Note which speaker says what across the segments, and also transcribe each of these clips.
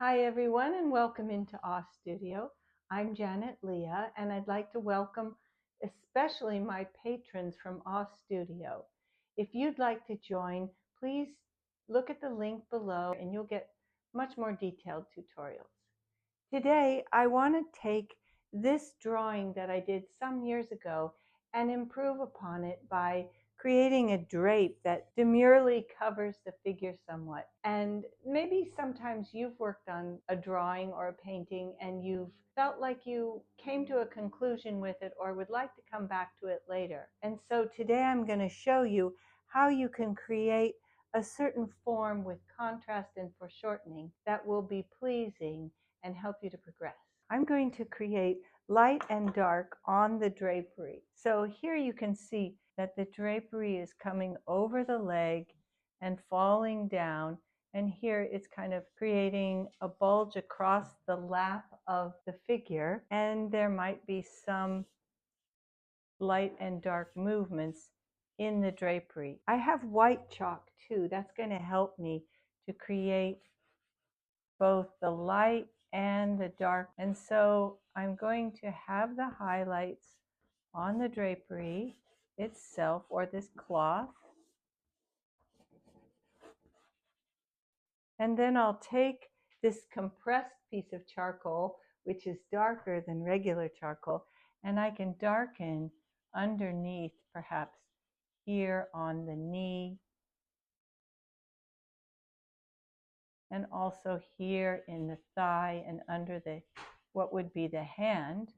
Speaker 1: Hi, everyone, and welcome into Oz Studio. I'm Janet Leah, and I'd like to welcome especially my patrons from Oz Studio. If you'd like to join, please look at the link below and you'll get much more detailed tutorials. Today, I want to take this drawing that I did some years ago and improve upon it by creating a drape that demurely covers the figure somewhat. And maybe sometimes you've worked on a drawing or a painting and you've felt like you came to a conclusion with it or would like to come back to it later. And so today I'm going to show you how you can create a certain form with contrast and foreshortening that will be pleasing and help you to progress. I'm going to create light and dark on the drapery. So here you can see that the drapery is coming over the leg and falling down, and here it's kind of creating a bulge across the lap of the figure, and there might be some light and dark movements in the drapery. I have white chalk too. That's going to help me to create both the light and the dark. And so I'm going to have the highlights on the drapery itself, or this cloth. And then I'll take this compressed piece of charcoal, which is darker than regular charcoal, and I can darken underneath, perhaps here on the knee, and also here in the thigh and under the what would be the hand.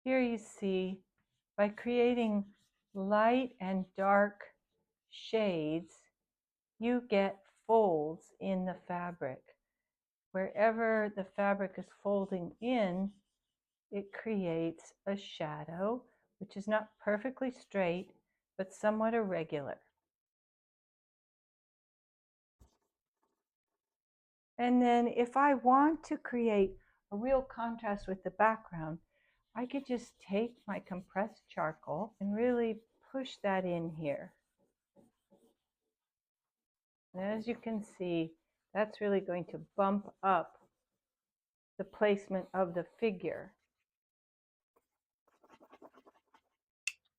Speaker 1: Here you see, by creating light and dark shades, you get folds in the fabric. Wherever the fabric is folding in, it creates a shadow, which is not perfectly straight, but somewhat irregular. And then if I want to create a real contrast with the background, I could just take my compressed charcoal and really push that in here. And as you can see, that's really going to bump up the placement of the figure.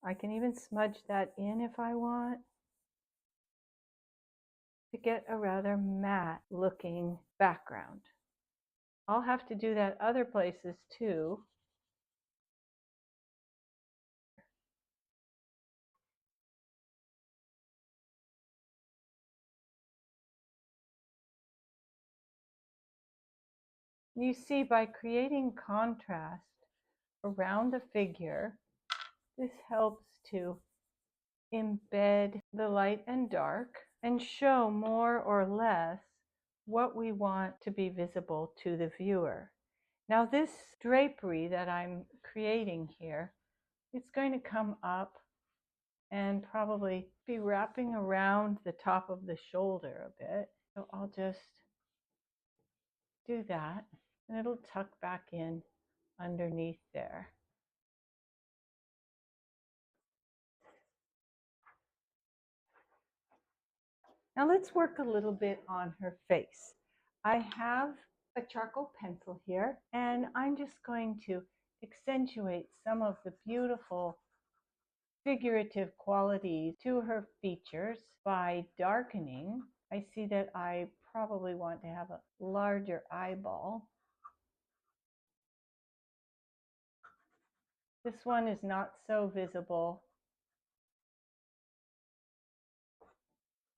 Speaker 1: I can even smudge that in if I want to get a rather matte looking background. I'll have to do that other places too. You see, by creating contrast around the figure, this helps to embed the light and dark and show more or less what we want to be visible to the viewer. Now this drapery that I'm creating here, it's going to come up and probably be wrapping around the top of the shoulder a bit. So I'll just do that, and it'll tuck back in underneath there. Now let's work a little bit on her face. I have a charcoal pencil here, and I'm just going to accentuate some of the beautiful figurative qualities to her features by darkening. I see that I probably want to have a larger eyeball. This one is not so visible,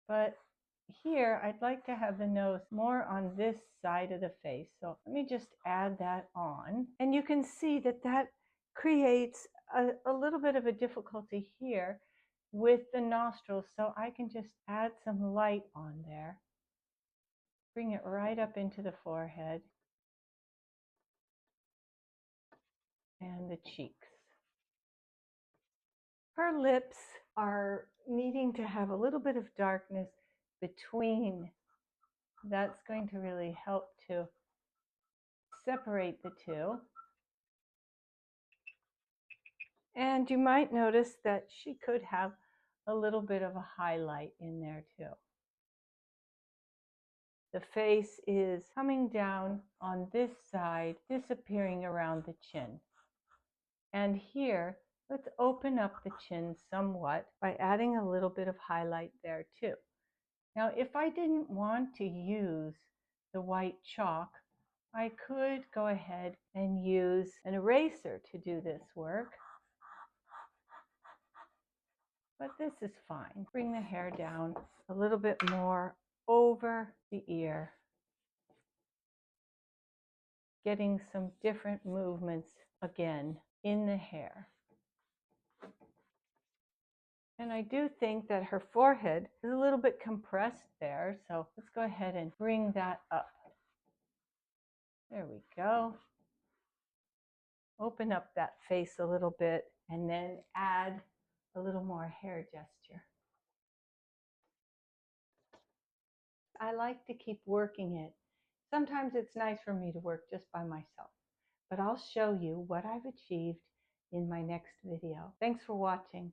Speaker 1: but here I'd like to have the nose more on this side of the face. So let me just add that on. And you can see that that creates a little bit of a difficulty here with the nostrils. So I can just add some light on there. Bring it right up into the forehead and the cheeks. Her lips are needing to have a little bit of darkness between. That's going to really help to separate the two. And you might notice that she could have a little bit of a highlight in there too. The face is coming down on this side, disappearing around the chin. And here, let's open up the chin somewhat by adding a little bit of highlight there too. Now, if I didn't want to use the white chalk, I could go ahead and use an eraser to do this work. But this is fine. Bring the hair down a little bit more over the ear, getting some different movements again in the hair. And I do think that her forehead is a little bit compressed there, so let's go ahead and bring that up. There we go. Open up that face a little bit and then add a little more hair gesture. I like to keep working it. Sometimes it's nice for me to work just by myself, but I'll show you what I've achieved in my next video. Thanks for watching.